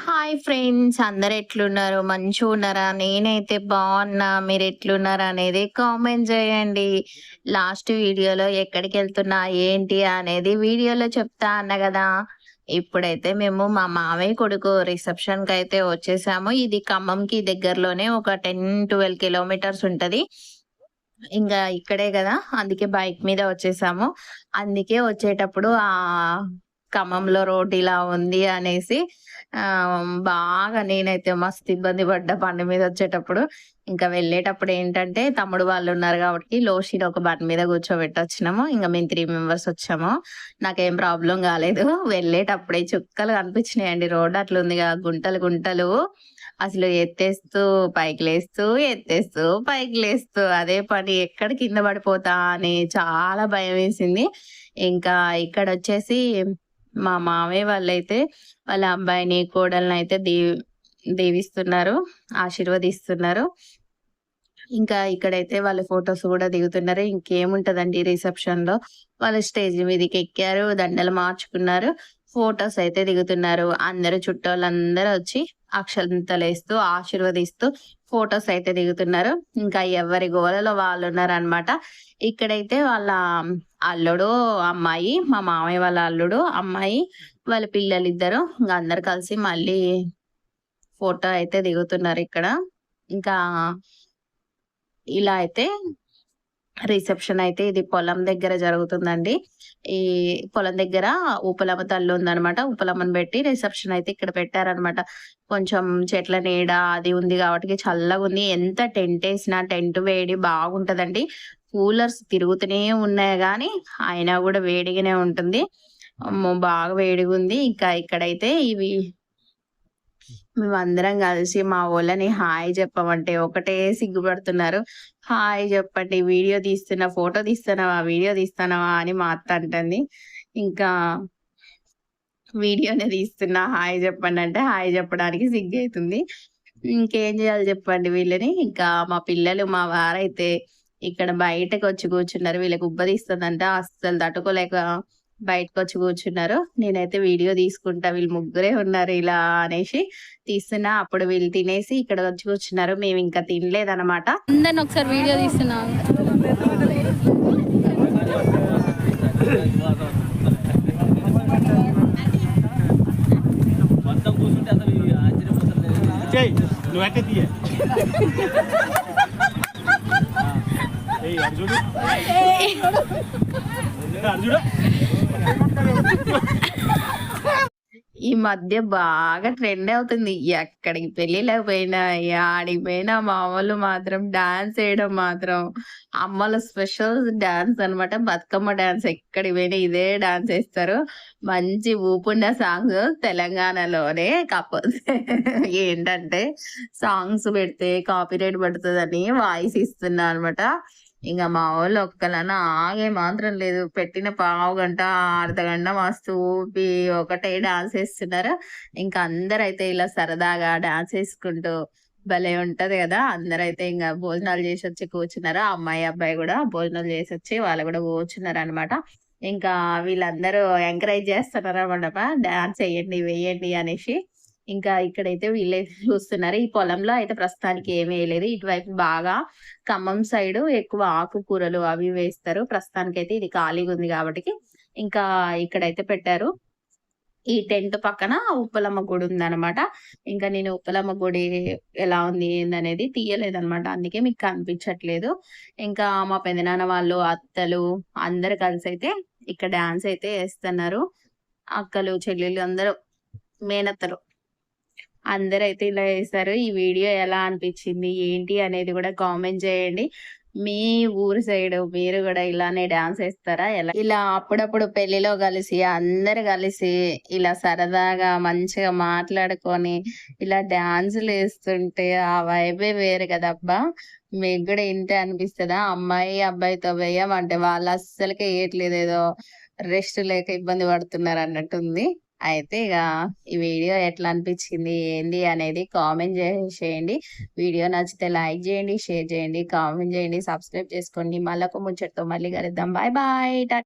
Hi friends, అందరు ఎట్లున్నారు? మంచిగున్నారా? నేనైతే బాగున్నా. మీరు ఎట్లున్నారు అనేది కామెంట్ చేయండి. లాస్ట్ వీడియోలో ఎక్కడికెళ్తున్నా, ఏంటి అనేది వీడియోలో చెప్తా అన్నా గదా! ఇప్పుడైతే మేము మా మామయ్య కొడుకు రిసెప్షన్‌కయితే వచ్చేసాము. ఇది ఖమ్మంకి దగ్గరలోనే ఒక 12 కిలోమీటర్స్ ఉంటది. ఇంగా ఇక్కడే గదా! అందుకే బైక్ మీద వచ్చేసాము. అందుకే వచ్చేటప్పుడు ఖమ్మంలో రోడ్ ఇలా ఉంది అనేసి బాగా నేనైతే మస్తు ఇబ్బంది పడ్డా బండి మీద వచ్చేటప్పుడు. ఇంకా వెళ్ళేటప్పుడు ఏంటంటే తమ్ముడు వాళ్ళున్నారు గాబట్టి లోషిని ఒక బండి మీద కూర్చోబెట్టొచ్చినాము. ఇంగ మేము 3 మెంబర్స్ వచ్చాము. నాకేం ప్రాబ్లమ్ గాలేదు. వెళ్ళేటప్పుడే చుక్కలు కనిపించినాయండి. రోడ్ అట్లుందిగా గుంటలు గుంటలు. అసలు ఎత్తేస్తూ పైకి లేస్తూ, ఎత్తేస్తూ పైకి లేస్తూ అదే పని ఎక్కడ కింద పడిపోతా అని చాలా భయమేసింది. ఇంకా ఇక్కడొచ్చేసి మా మామయ్య వాళ్ళైతే వాళ్ళ అబ్బాయిని, కోడలినైతే దీవిస్తున్నారు, ఆశీర్వదిస్తున్నారు. ఇంకా ఇక్కడైతే వాళ్ళ ఫోటోస్ గూడా దిగుతున్నారు. ఇంకేముంటదండి రిసెప్షన్‌లో. వాళ్ళు స్టేజ్ మీదకెక్కారు, దండలు మార్చుకున్నారు, ఫోటోస్ అయితే దిగుతున్నారు. అందరూ చుట్టోళ్ళందరూ వచ్చి అక్షంతలేస్తూ, ఆశీర్వదిస్తూ ఫోటోస్ అయితే దిగుతున్నారు. ఇంకా ఎవరి గోలలో వాళ్ళున్నారనమాట. ఇక్కడైతే వాళ్ళ అల్లుడు, అమ్మాయి, మా మామయ్య వాళ్ళ అల్లుడు, అమ్మాయి, వాళ్ళ పిల్లలిద్దరు ఇంగ అందరూ కలిసి మళ్ళీ ఫోటో అయితే దిగుతున్నారిక్కడ. ఇంకా ఇలా అయితే రిసెప్షన్ అయితే ఇది పొలం దగ్గర జరుగుతుందండి. ఈ పొలం దగ్గర ఉప్పలమ్మ తల్లి ఉందనమాట. ఉప్పలమ్మని పెట్టి రిసెప్షన్ అయితే ఇక్కడ పెట్టారనమాట. కొంచెం చెట్ల నీడ అది ఉంది కాబట్టి చల్లగుంది. ఎంత టెంటేసినా టెంట్ వేడి బాగుంటదండి. కూలర్స్ తిరుగుతూనే ఉన్నాయి గానీ, అయినా గూడా వేడిగానే ఉంటుంది. అమ్మో! బాగా వేడిగుంది. ఇంకా ఇక్కడైతే ఇవి మేమందరం కలిసి మా వోళ్ళని హాయ్ చెప్పమంటే ఒకటే సిగ్గుపడుతున్నారు. హాయ్ చెప్పండి, వీడియో తీస్తున్నా, ఫోటో తీస్తున్నావా, వీడియో తీస్తున్నావా అని మా అత్త అంటుంది. ఇంకా వీడియోనే తీస్తున్నా, హాయ్ చెప్పండంటే హాయ్ చెప్పడానికి సిగ్గైతుంది. ఇంకేం జేయాలి చెప్పండి వీళ్ళని. ఇంకా మా పిల్లలు, మా వారైతే ఇక్కడ బయటకొచ్చి కూర్చున్నారు. వీళ్ళకి ఉబ్బదీస్తుందంట. అస్సలు తట్టుకోలేక బయటకొచ్చి కూర్చున్నారు. నేనైతే వీడియో తీసుకుంటా, వీళ్ళు ముగ్గురే ఉన్నారు ఇలా అనేసి తీస్తున్నా. అప్పుడు వీళ్ళు తినేసి ఇక్కడ వచ్చి కూర్చున్నారు. మేమింకా తినలేదనమాట. అందరిని ఒకసారి వీడియో తీస్తున్నాం. నువ్వు అంటే తీయ అర్జుడు అర్జుడు ఈ మధ్య బాగా ట్రెండ్ అవుతుంది. ఎక్కడికి పెళ్ళిళ్ళకి పోయినా, యాడికి పోయినా మా అమ్మలు మాత్రం డాన్స్ ఏయడం మాత్రం అమ్మల స్పెషల్ డాన్స్ అనమాట. బతుకమ్మ డాన్స్ ఎక్కడికి పోయినా ఇదే డాన్స్ ఏస్తారు. మంచి ఊపున్న సాంగ్స్ తెలంగాణలోనే. కాకపోతే ఏంటంటే సాంగ్స్ పెడితే కాపీరైట్ పడుతదని వాయిస్ ఇస్తున్నా అనమాట. ఇంగ మా వోళ్ళు ఒక్కలన ఆగే మాత్రం లేదు. పెట్టిన పావుగంట, అర్ధగంట మస్తు ఊపి ఒకటే డాన్స్ ఏస్తున్నారు. ఇంకా అందరైతే ఇలా సరదాగా డాన్స్ ఏసుకుంటూ భలే ఉంటది గదా! అందరైతే ఇంగ భోజనాలు జేసొచ్చి కూర్చున్నారు. ఆ అమ్మాయి, అబ్బాయి గూడా భోజనాలు జేసొచ్చి వాళ్ళు గూడా కూర్చున్నారనమాట. ఇంకా వీళ్ళందరూ ఎంకరేజ్ జేస్తున్నారనమాట. డాన్స్ ఎయ్యండి, వెయ్యండి అనేసి. ఇంకా ఇక్కడైతే వీళ్ళే చూస్తున్నారు. ఈ పొలంలో అయితే ప్రస్తుతానికి ఏమి వేయలేదు. ఇటువైపు బాగా ఖమ్మం సైడు ఎక్కువ ఆకుకూరలు అవి వేస్తారు. ప్రస్తుతానికైతే ఇది ఖాళీగుంది గాబటికి ఇంకా ఇక్కడైతే పెట్టారు. ఈ టెంట్ పక్కన ఉప్పలమ్మ గుడి ఉందనమాట. ఇంకా నేను ఉప్పలమ్మ గుడి ఎలా ఉంది ఏందనేది తీయలేదనమాట. అందుకే మీకు కనిపించట్లేదు. ఇంకా మా పెదనాన్న వాళ్ళు, అత్తలు అందరూ కలిసైతే ఇక్కడ డాన్స్ అయితే ఏస్తున్నారు. అక్కలు, చెల్లెళ్ళు అందరూ, మేనత్తలు అందరైతే ఇలా చేశారు. ఈ వీడియో ఎలా అనిపించింది, ఏంటి అనేది కూడా కామెంట్ చేయండి. మీ ఊరు సైడ్ మీరు కూడా ఇలానే డాన్స్ ఏస్తారా? ఇలా అప్పుడప్పుడు పెళ్లిలో కలిసి అందరు కలిసి ఇలా సరదాగా మంచిగా మాట్లాడుకొని ఇలా డాన్సులు ఏస్తుంటే ఆ వైబే వేరు కదబ్బా! మీకు కూడా ఇంతే అనిపిస్తదా? అమ్మాయి అబ్బాయితో వేయమంటే వాళ్ళు అస్సలకే ఏయట్లేదు. ఏదో రెస్ట్ లేక ఇబ్బంది పడుతున్నారు అన్నట్టుంది. అయితే ఇక ఈ వీడియో ఎట్లా అనిపించింది, ఏంది అనేది కామెంట్ చేసేయండి. వీడియో నచ్చితే లైక్ చేయండి, షేర్ చేయండి, కామెంట్ చేయండి, సబ్స్క్రైబ్ చేసుకోండి. మళ్ళొక ముచ్చటతో మళ్ళీ కలుద్దాం. Bye bye.